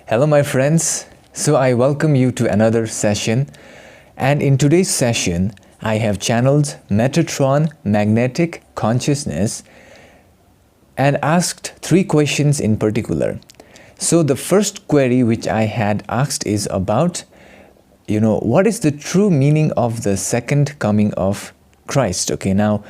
Hello my friends, so I welcome you to another session, and in today's session I have channeled Metatron Magnetic Consciousness and asked 3 questions in particular. So the first query which I had asked is about, what is the true meaning of the second coming of Christ? Okay, now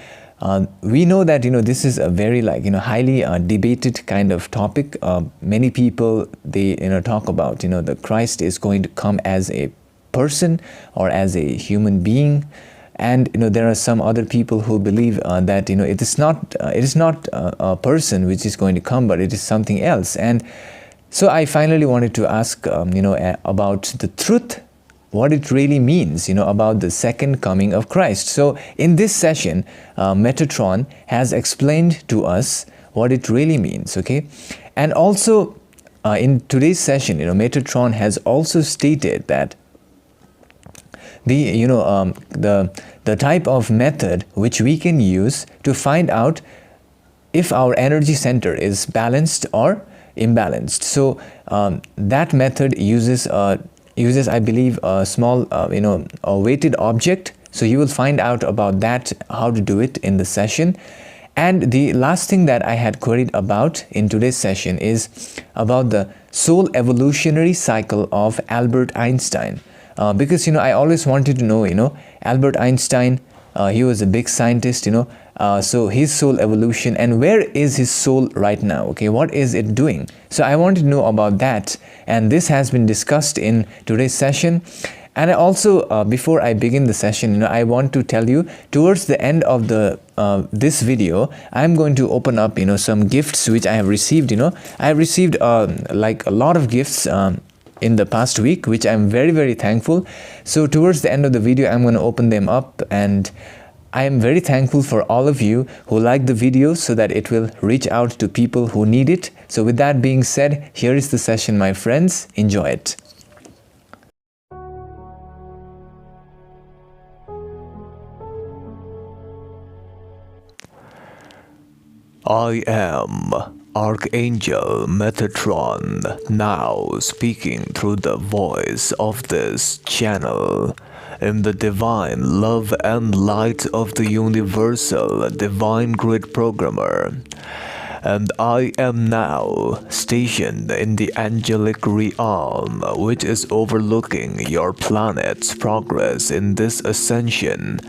we know that this is a very highly debated kind of topic. Many people they talk about the Christ is going to come as a person or as a human being, and there are some other people who believe that it is not a person which is going to come, but it is something else. And so I finally wanted to ask about the truth, what it really means, about the second coming of Christ. So in this session, Metatron has explained to us what it really means, okay? And also, in today's session, Metatron has also stated that the type of method which we can use to find out if our energy center is balanced or imbalanced. So that method uses I believe a small a weighted object. So you will find out about that, how to do it in the session. And the last thing that I had queried about in today's session is about the soul evolutionary cycle of Albert Einstein, because I always wanted to know Albert Einstein, he was a big scientist, so his soul evolution, and where is his soul right now, okay? What is it doing? So I wanted to know about that, and this has been discussed in today's session. And I also, before I begin the session, I want to tell you, towards the end of the this video, I'm going to open up some gifts which I have received. I have received like a lot of gifts in the past week, which I'm very, very thankful. So towards the end of the video, I'm going to open them up, and I am very thankful for all of you who like the video so that it will reach out to people who need it. So with that being said, here is the session, my friends. Enjoy it. I am Archangel Metatron, now speaking through the voice of this channel, in the divine love and light of the universal divine grid programmer. And I am now stationed in the angelic realm, which is overlooking your planet's progress in this ascension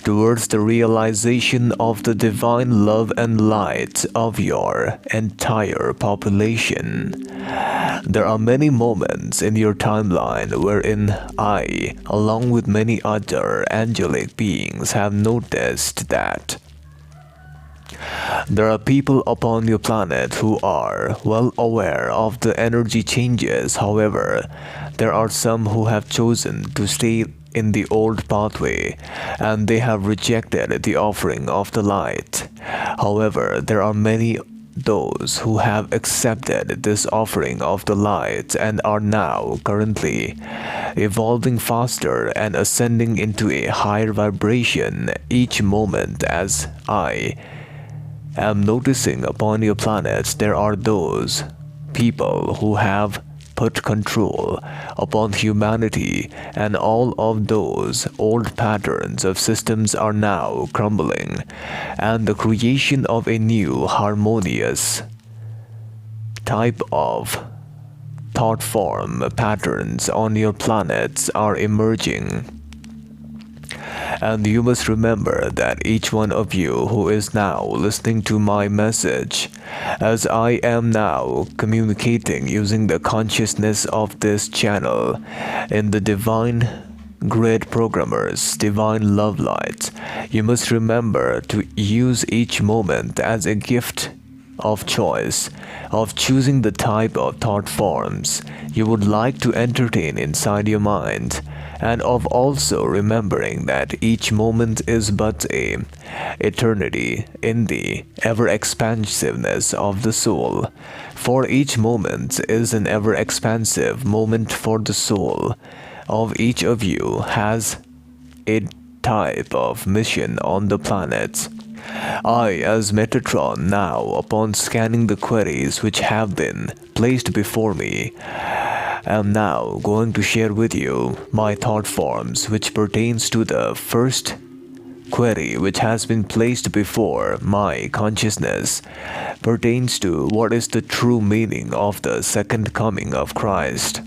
towards the realization of the divine love and light of your entire population. There are many moments in your timeline wherein I, along with many other angelic beings, have noticed that there are people upon your planet who are well aware of the energy changes. However, there are some who have chosen to stay in the old pathway, and they have rejected the offering of the light. However, there are many those who have accepted this offering of the light and are now currently evolving faster and ascending into a higher vibration each moment. As I am noticing upon your planets, there are those people who have put control upon humanity, and all of those old patterns of systems are now crumbling, and the creation of a new harmonious type of thought form patterns on your planets are emerging. And you must remember that each one of you who is now listening to my message, as I am now communicating using the consciousness of this channel in the divine grid programmer's divine love light, you must remember to use each moment as a gift of choice, of choosing the type of thought forms you would like to entertain inside your mind, and of also remembering that each moment is but an eternity in the ever-expansiveness of the soul. For each moment is an ever-expansive moment for the soul of each of you has a type of mission on the planet. I, as Metatron, now, upon scanning the queries which have been placed before me, I'm now going to share with you my thought forms which pertains to the first query which has been placed before my consciousness, pertains to what is the true meaning of the second coming of Christ.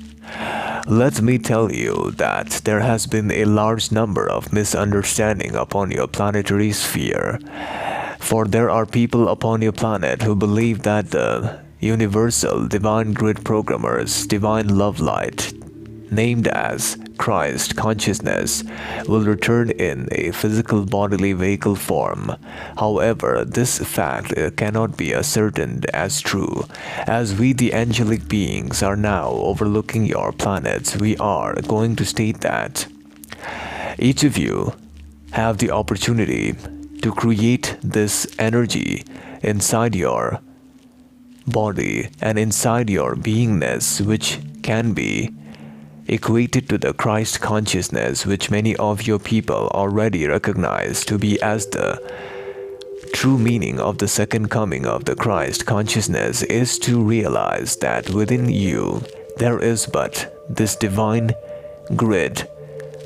Let me tell you that there has been a large number of misunderstanding upon your planetary sphere, for there are people upon your planet who believe that the universal divine grid programmer's divine love light, named as Christ consciousness, will return in a physical bodily vehicle form. However, this fact cannot be ascertained as true. As we the angelic beings are now overlooking your planets, we are going to state that each of you have the opportunity to create this energy inside your body and inside your beingness, which can be equated to the Christ consciousness, which many of your people already recognize to be as the true meaning of the second coming of the Christ consciousness, is to realize that within you there is but this divine grid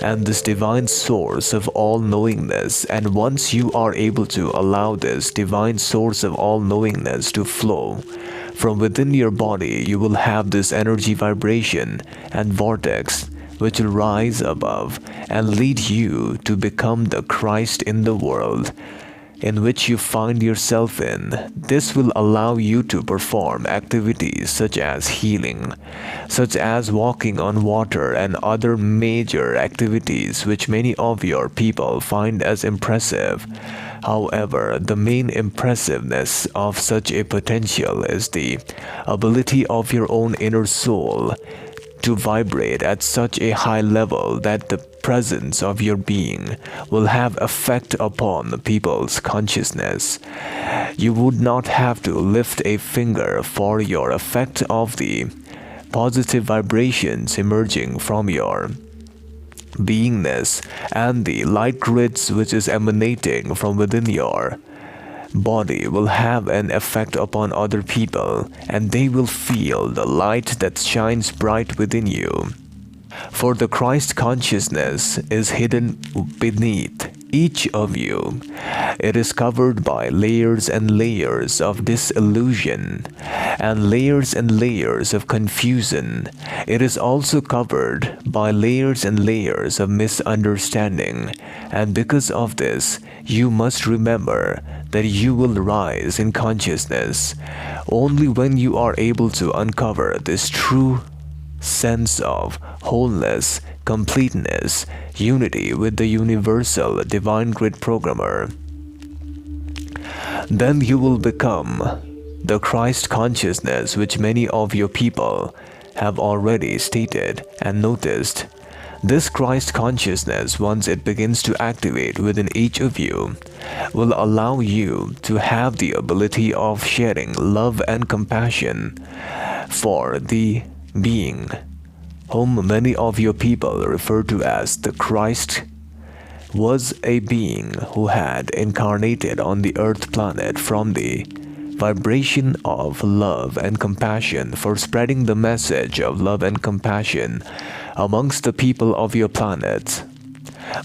and this divine source of all knowingness, and once you are able to allow this divine source of all knowingness to flow from within your body, you will have this energy vibration and vortex which will rise above and lead you to become the Christ in the world in which you find yourself in. This will allow you to perform activities such as healing, such as walking on water, and other major activities which many of your people find as impressive. However, the main impressiveness of such a potential is the ability of your own inner soul to vibrate at such a high level that the presence of your being will have effect upon the people's consciousness. You would not have to lift a finger for your effect of the positive vibrations emerging from your beingness and the light grids which is emanating from within your body will have an effect upon other people, and they will feel the light that shines bright within you. For the Christ consciousness is hidden beneath each of you. It is covered by layers and layers of disillusion and layers of confusion. It is also covered by layers and layers of misunderstanding, and because of this, you must remember that you will rise in consciousness only when you are able to uncover this true sense of wholeness, completeness, unity with the universal divine grid programmer. Then you will become the Christ consciousness which many of your people have already stated and noticed. This Christ consciousness, once it begins to activate within each of you, will allow you to have the ability of sharing love and compassion for the being whom many of your people refer to as the Christ, was a being who had incarnated on the earth planet from the vibration of love and compassion, for spreading the message of love and compassion amongst the people of your planet.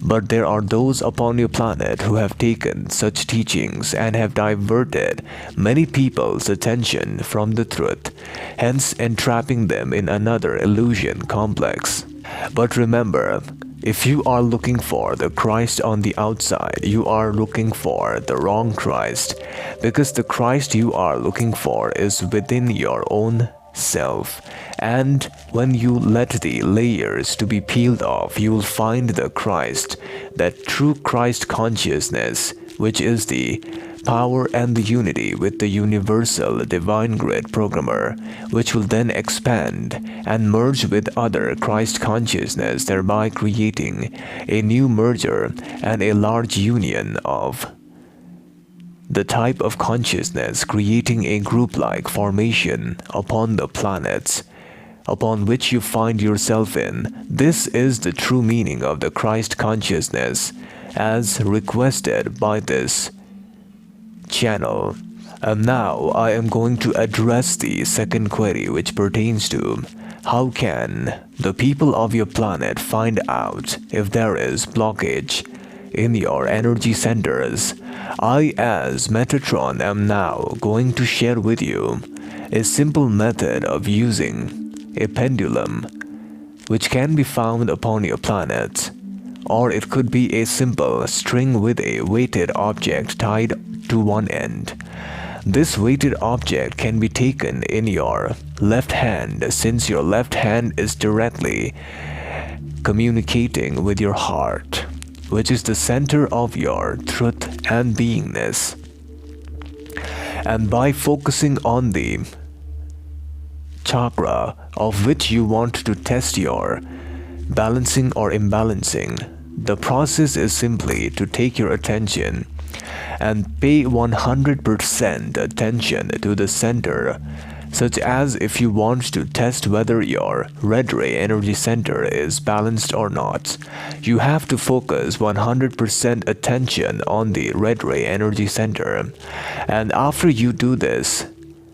But there are those upon your planet who have taken such teachings and have diverted many people's attention from the truth, hence entrapping them in another illusion complex. But remember, if you are looking for the Christ on the outside, you are looking for the wrong Christ, because the Christ you are looking for is within your own self. And when you let the layers to be peeled off, you will find the Christ, that true Christ consciousness, which is the power and the unity with the universal divine grid programmer, which will then expand and merge with other Christ consciousness, thereby creating a new merger and a large union of the type of consciousness, creating a group-like formation upon the planets upon which you find yourself in. This is the true meaning of the Christ consciousness as requested by this channel. And now I am going to address the second query, which pertains to how can the people of your planet find out if there is blockage in your energy centers? I, as Metatron, am now going to share with you a simple method of using a pendulum which can be found upon your planet, or it could be a simple string with a weighted object tied to one end. This weighted object can be taken in your left hand, since your left hand is directly communicating with your heart, which is the center of your truth and beingness. And by focusing on the chakra of which you want to test your balancing or imbalancing, the process is simply to take your attention and pay 100% attention to the center, such as if you want to test whether your red ray energy center is balanced or not. You have to focus 100% attention on the red ray energy center. And after you do this,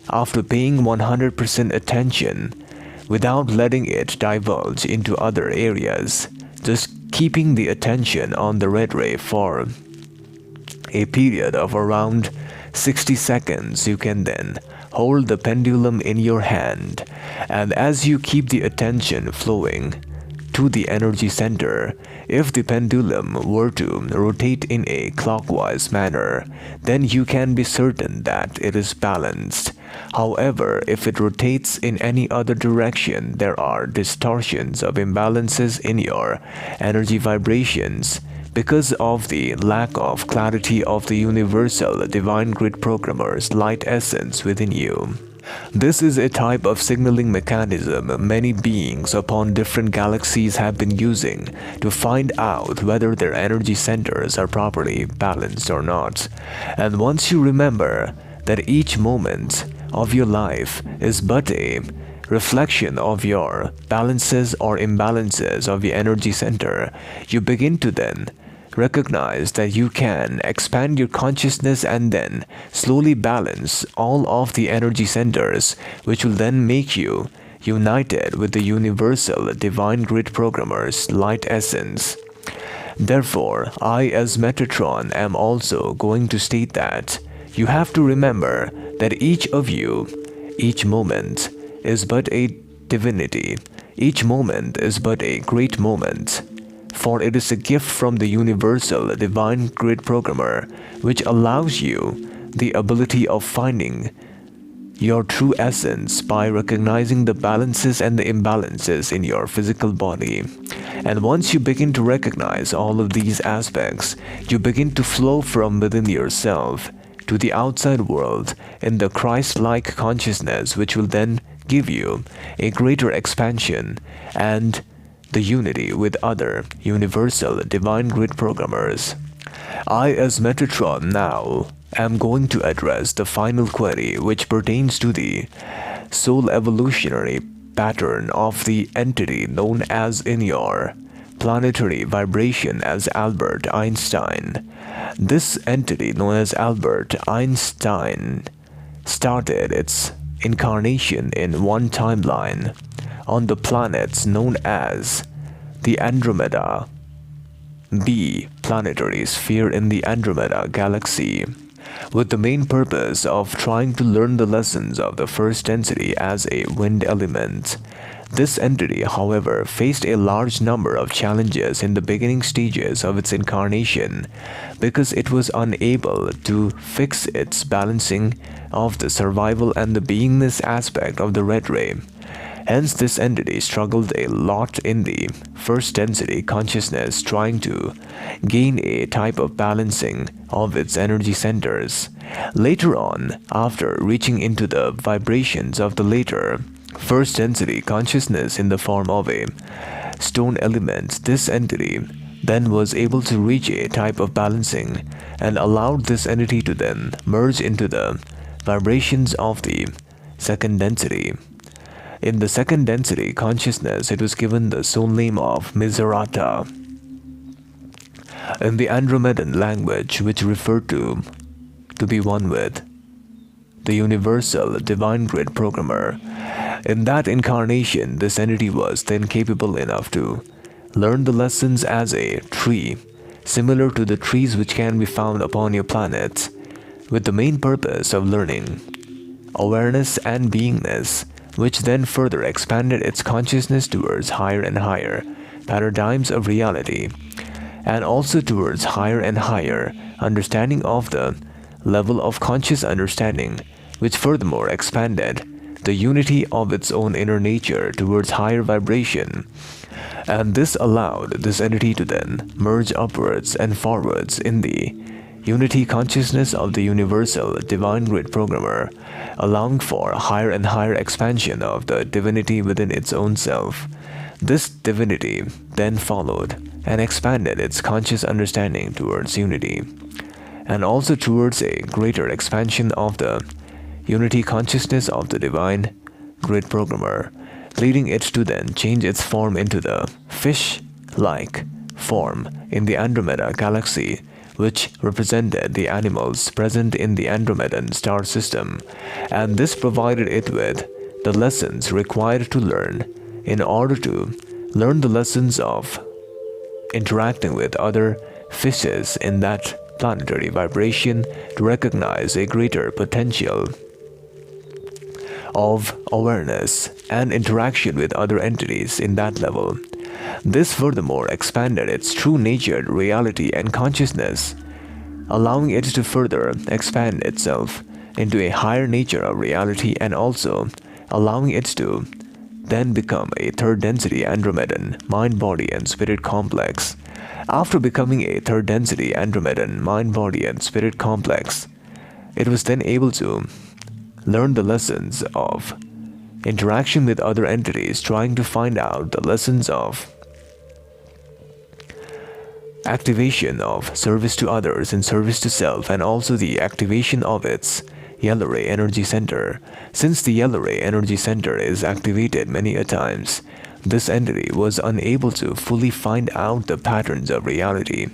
after paying 100% attention without letting it divulge into other areas, just keeping the attention on the red ray for a period of around 60 seconds, you can then hold the pendulum in your hand, and as you keep the attention flowing to the energy center, if the pendulum were to rotate in a clockwise manner, then you can be certain that it is balanced. However, if it rotates in any other direction, there are distortions of imbalances in your energy vibrations because of the lack of clarity of the universal divine grid programmer's light essence within you. This is a type of signaling mechanism many beings upon different galaxies have been using to find out whether their energy centers are properly balanced or not. And once you remember that each moment of your life is but a reflection of your balances or imbalances of your energy center, you begin to then recognize that you can expand your consciousness and then slowly balance all of the energy centers, which will then make you united with the universal divine grid programmer's light essence. Therefore, I as Metatron am also going to state that you have to remember that each of you, each moment is but a divinity, each moment is but a great moment. For it is a gift from the universal divine grid programmer which allows you the ability of finding your true essence by recognizing the balances and the imbalances in your physical body. And once you begin to recognize all of these aspects, you begin to flow from within yourself to the outside world in the Christ-like consciousness, which will then give you a greater expansion and the unity with other universal divine grid programmers. I as Metatron now am going to address the final query, which pertains to the soul evolutionary pattern of the entity known as in your planetary vibration as Albert Einstein. This entity known as Albert Einstein started its incarnation in one timeline on the planets known as the Andromeda B planetary sphere in the Andromeda galaxy, with the main purpose of trying to learn the lessons of the first density as a wind element. This entity, however, faced a large number of challenges in the beginning stages of its incarnation because it was unable to fix its balancing of the survival and the beingness aspect of the red ray. Hence, this entity struggled a lot in the first density consciousness, trying to gain a type of balancing of its energy centers. Later on, after reaching into the vibrations of the later first density consciousness in the form of a stone element, this entity then was able to reach a type of balancing and allowed this entity to then merge into the vibrations of the second density. In the second density consciousness, it was given the soul name of Miserata in the Andromedan language, which referred to be one with the universal divine grid programmer. In that incarnation, this entity was then capable enough to learn the lessons as a tree, similar to the trees which can be found upon your planet, with the main purpose of learning awareness and beingness, which then further expanded its consciousness towards higher and higher paradigms of reality, and also towards higher and higher understanding of the level of conscious understanding, which furthermore expanded the unity of its own inner nature towards higher vibration. And this allowed this entity to then merge upwards and forwards in the unity consciousness of the universal divine grid programmer, allowing for higher and higher expansion of the divinity within its own self. This divinity then followed and expanded its conscious understanding towards unity, and also towards a greater expansion of the unity consciousness of the divine grid programmer, leading it to then change its form into the fish-like form in the Andromeda galaxy, which represented the animals present in the Andromedan star system, and this provided it with the lessons required to learn in order to learn the lessons of interacting with other fishes in that planetary vibration to recognize a greater potential of awareness and interaction with other entities in that level. This furthermore expanded its true natured reality and consciousness, allowing it to further expand itself into a higher nature of reality, and also allowing it to then become a third density Andromedan mind, body and spirit complex. After becoming a third density Andromedan mind, body and spirit complex, it was then able to learn the lessons of interaction with other entities, trying to find out the lessons of activation of service to others and service to self, and also the activation of its yellow ray energy center. Since the yellow ray energy center is activated many a times, this entity was unable to fully find out the patterns of reality,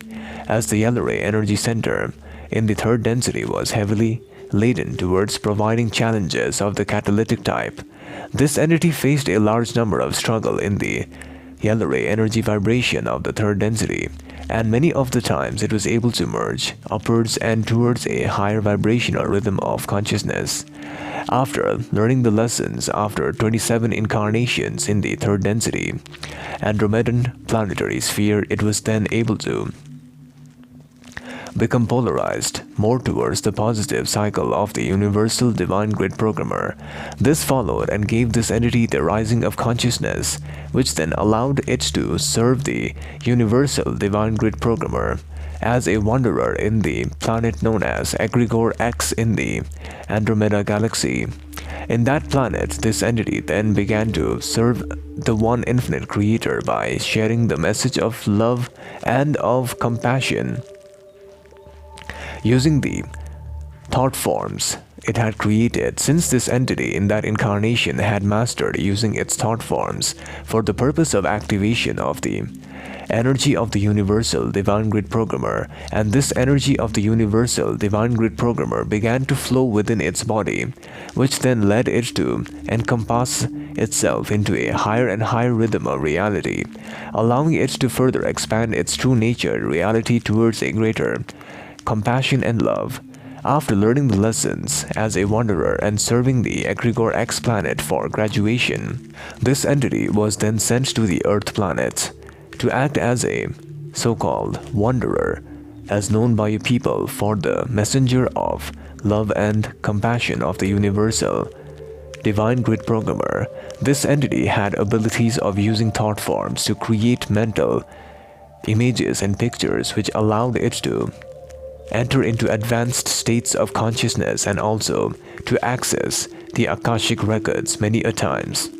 as the yellow ray energy center in the third density was heavily laden towards providing challenges of the catalytic type. This entity faced a large number of struggle in the yellow ray energy vibration of the third density, and many of the times it was able to merge upwards and towards a higher vibrational rhythm of consciousness. After learning the lessons after 27 incarnations in the third density Andromedan planetary sphere, it was then able to become polarized more towards the positive cycle of the universal divine grid programmer. This followed and gave this entity the rising of consciousness, which then allowed it to serve the universal divine grid programmer as a wanderer in the planet known as Egregore X in the Andromeda galaxy. In that planet, this entity then began to serve the one infinite creator by sharing the message of love and of compassion, using the thought forms it had created, since this entity in that incarnation had mastered using its thought forms for the purpose of activation of the energy of the universal divine grid programmer, and this energy of the universal divine grid programmer began to flow within its body, which then led it to encompass itself into a higher and higher rhythm of reality, allowing it to further expand its true nature reality towards a greater compassion and love. After learning the lessons as a wanderer and serving the Egregore X planet for graduation, this entity was then sent to the Earth planet to act as a so-called wanderer, as known by you people, for the messenger of love and compassion of the universal divine grid programmer. This entity had abilities of using thought forms to create mental images and pictures, which allowed it to enter into advanced states of consciousness and also to access the Akashic records many a times.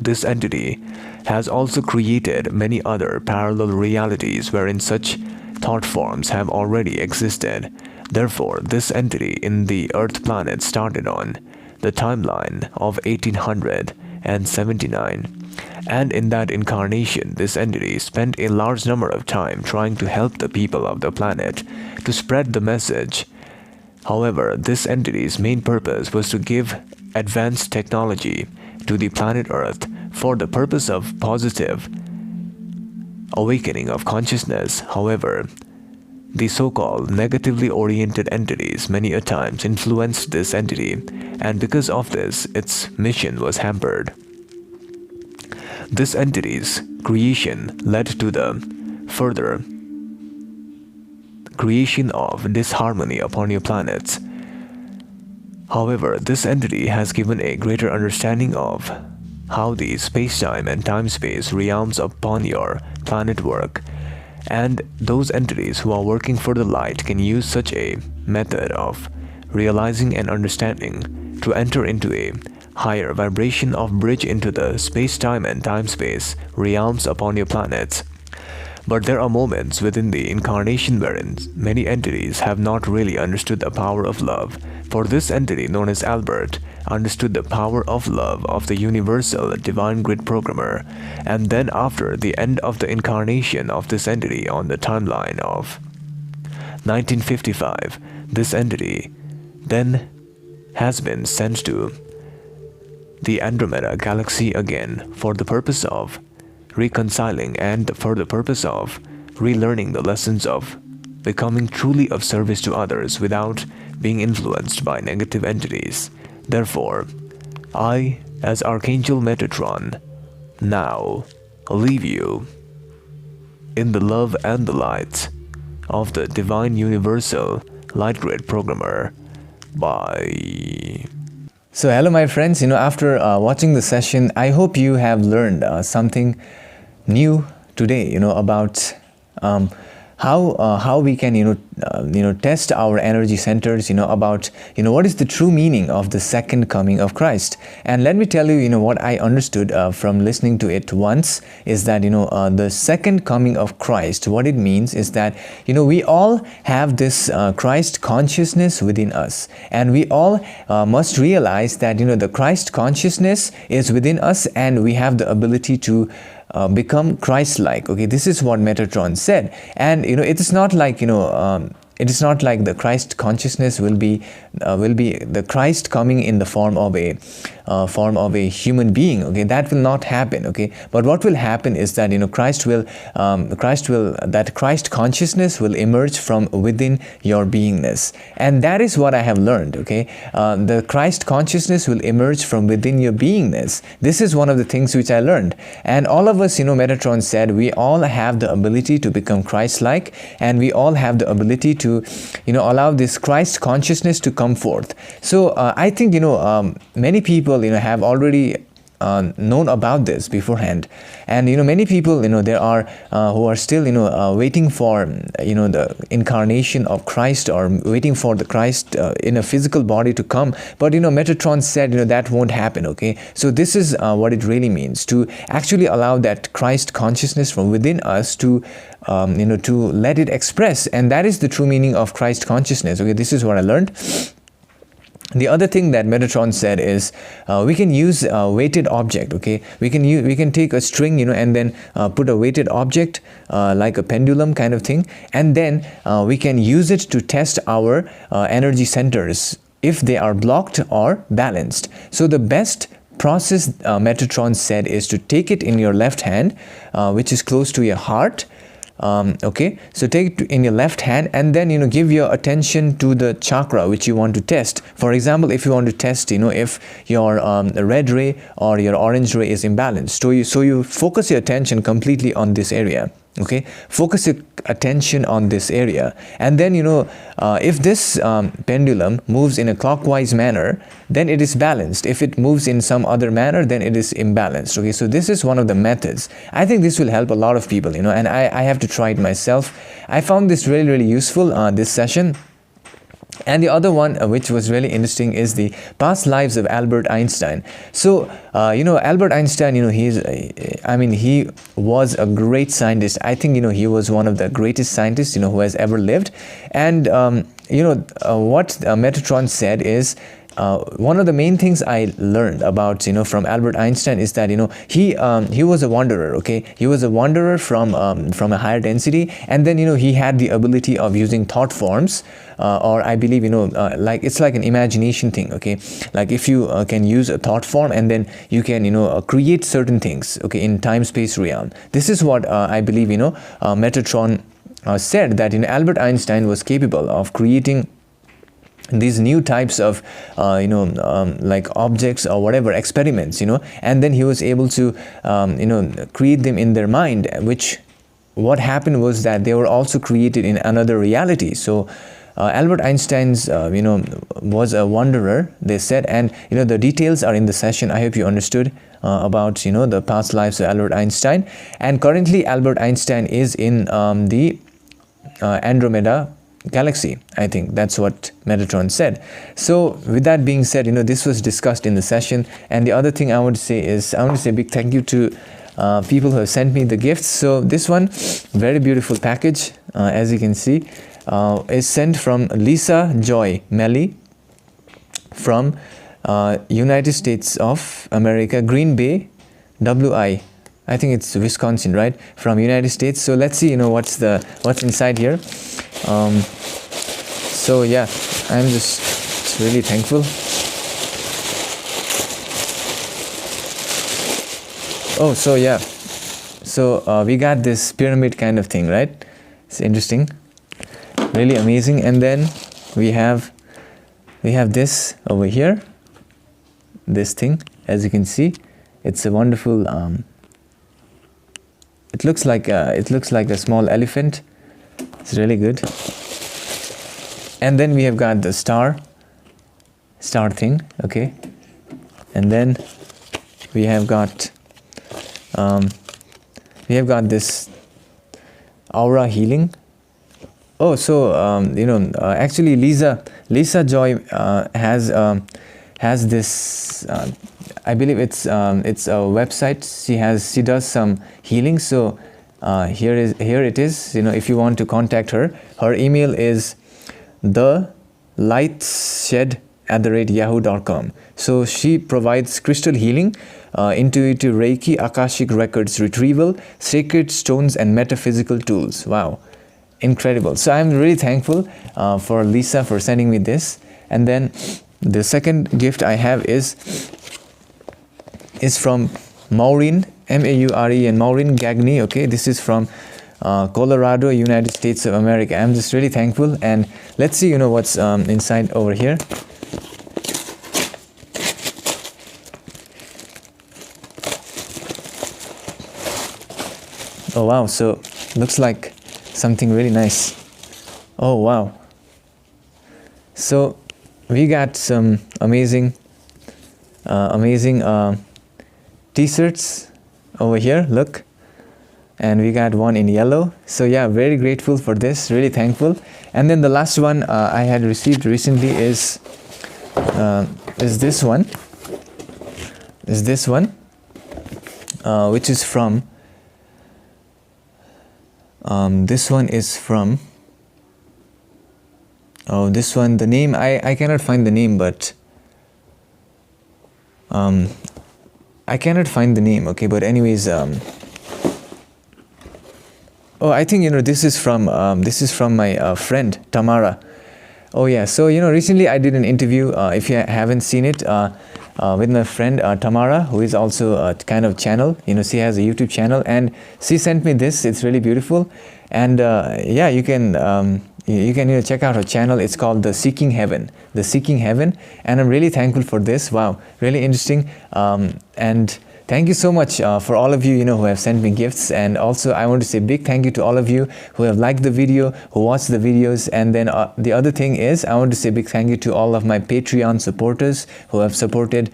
This entity has also created many other parallel realities wherein such thought forms have already existed. Therefore, this entity in the Earth planet started on the timeline of 1879, and in that incarnation, this entity spent a large number of time trying to help the people of the planet to spread the message. However, this entity's main purpose was to give advanced technology to the planet Earth for the purpose of positive awakening of consciousness. However, the so-called negatively oriented entities many a times influenced this entity, and because of this, its mission was hampered. This entity's creation led to the further creation of disharmony upon your planets. However, this entity has given a greater understanding of how the space-time and time-space realms upon your planet work, and those entities who are working for the light can use such a method of realizing and understanding to enter into a higher vibration of bridge into the space-time and time-space realms upon your planets. But there are moments within the incarnation wherein many entities have not really understood the power of love. For this entity known as Albert understood the power of love of the universal divine grid programmer, and then after the end of the incarnation of this entity on the timeline of 1955, this entity then has been sent to the Andromeda galaxy again for the purpose of reconciling and for the purpose of relearning the lessons of becoming truly of service to others without being influenced by negative entities. Therefore, I, as Archangel Metatron, now leave you in the love and the light of the Divine Universal Light Grid Programmer. Bye. So hello my friends, after watching the session, I hope you have learned something new today, about how we can test our energy centers, about what is the true meaning of the second coming of Christ. And let me tell you, what I understood from listening to it once is that the second coming of Christ, what it means is that we all have this Christ consciousness within us, and we all must realize that the Christ consciousness is within us, and we have the ability to become Christ-like. Okay, this is what Metatron said, and it is not like it is not like the Christ consciousness will be the Christ coming in the form of a human being. Okay, that will not happen. Okay, but what will happen is that that Christ consciousness will emerge from within your beingness, and that is what I have learned. Okay, the Christ consciousness will emerge from within your beingness. This is one of the things which I learned, and all of us, Metatron said, we all have the ability to become Christ-like, and we all have the ability to allow this Christ consciousness to come forth. So I think many people have already known about this beforehand, and many people there are who are still waiting for the incarnation of Christ, or waiting for the Christ in a physical body to come. But Metatron said that won't happen. Okay, so this is what it really means, to actually allow that Christ consciousness from within us to to let it express, and that is the true meaning of Christ consciousness. Okay, this is what I learned. The other thing that Metatron said is we can use a weighted object. Okay, we can take a string and then put a weighted object like a pendulum kind of thing, and then we can use it to test our energy centers if they are blocked or balanced. So the best process, Metatron said, is to take it in your left hand, which is close to your heart. Okay, so take it in your left hand, and then give your attention to the chakra which you want to test. For example, if you want to test if your red ray or your orange ray is imbalanced, so you focus your attention completely on this area. Okay, focus your attention on this area, and then if this pendulum moves in a clockwise manner, then it is balanced. If it moves in some other manner, then it is imbalanced. Okay, so this is one of the methods. I think this will help a lot of people, and I have to try it myself. I found this really, really useful, this session. And the other one, which was really interesting, is the past lives of Albert Einstein. So, Albert Einstein, he was a great scientist. I think, he was one of the greatest scientists, who has ever lived. And, what Metatron said is one of the main things I learned about, from Albert Einstein is that, he was a wanderer, okay? He was a wanderer from a higher density, and then, he had the ability of using thought forms, or I believe, like it's like an imagination thing, okay? Like if you can use a thought form and then you can, create certain things, okay, in time-space realm. This is what I believe, Metatron said, that, Albert Einstein was capable of creating these new types of like objects or whatever, experiments, and then he was able to create them in their mind, which what happened was that they were also created in another reality. So Albert Einstein's was a wanderer, they said, and the details are in the session. I hope you understood about the past lives of Albert Einstein. And currently Albert Einstein is in the Andromeda galaxy. I think that's what Metatron said. So with that being said, this was discussed in the session. And the other thing I want to say is, I want to say a big thank you to people who have sent me the gifts. So this one, very beautiful package, as you can see, is sent from Lisa Joy Melly from United States of America, Green Bay, WI. I think it's Wisconsin, right? From United States. So let's see, what's inside here. So yeah, I'm just really thankful. Oh, so yeah, so we got this pyramid kind of thing, right? It's interesting, really amazing. And then we have this over here, this thing, as you can see. It's a wonderful it looks like a small elephant. It's really good. And then we have got the star thing, okay? And then we have got this aura healing. Oh, so actually Lisa Joy has this. I believe it's a website. She does some healing. So here it is. If you want to contact her, her email is thelightshed@yahoo.com. So she provides crystal healing, intuitive Reiki, Akashic records retrieval, sacred stones, and metaphysical tools. Wow, incredible. So I'm really thankful for Lisa for sending me this. And then the second gift I have is from Maureen, M-A-U-R-E, and Maureen Gagny. Okay, this is from Colorado, United States of America. I'm just really thankful. And let's see, what's inside over here. Oh wow, so looks like something really nice. Oh wow. So we got some amazing t-shirts over here, look. And we got one in yellow. So yeah, very grateful for this, really thankful. And then the last one I had received recently is this one, which is from this one is from this one, the name I cannot find the name, but I cannot find the name, okay, but anyways, oh, I think this is from my friend Tamara. Oh yeah, so recently I did an interview, if you haven't seen it, with my friend Tamara, who is also a kind of channel. She has a YouTube channel, and she sent me this. It's really beautiful. And yeah, you can check out her channel. It's called The Seeking Heaven, and I'm really thankful for this. Wow, really interesting. And thank you so much for all of you, who have sent me gifts. And also I want to say big thank you to all of you who have liked the video, who watched the videos. And then the other thing is, I want to say big thank you to all of my Patreon supporters who have supported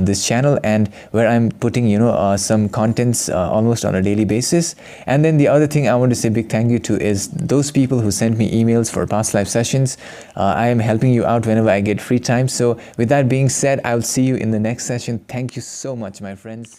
this channel, and where I'm putting, some contents almost on a daily basis. And then the other thing I want to say big thank you to is those people who sent me emails for past life sessions. I am helping you out whenever I get free time. So with that being said, I'll see you in the next session. Thank you so much, my friends.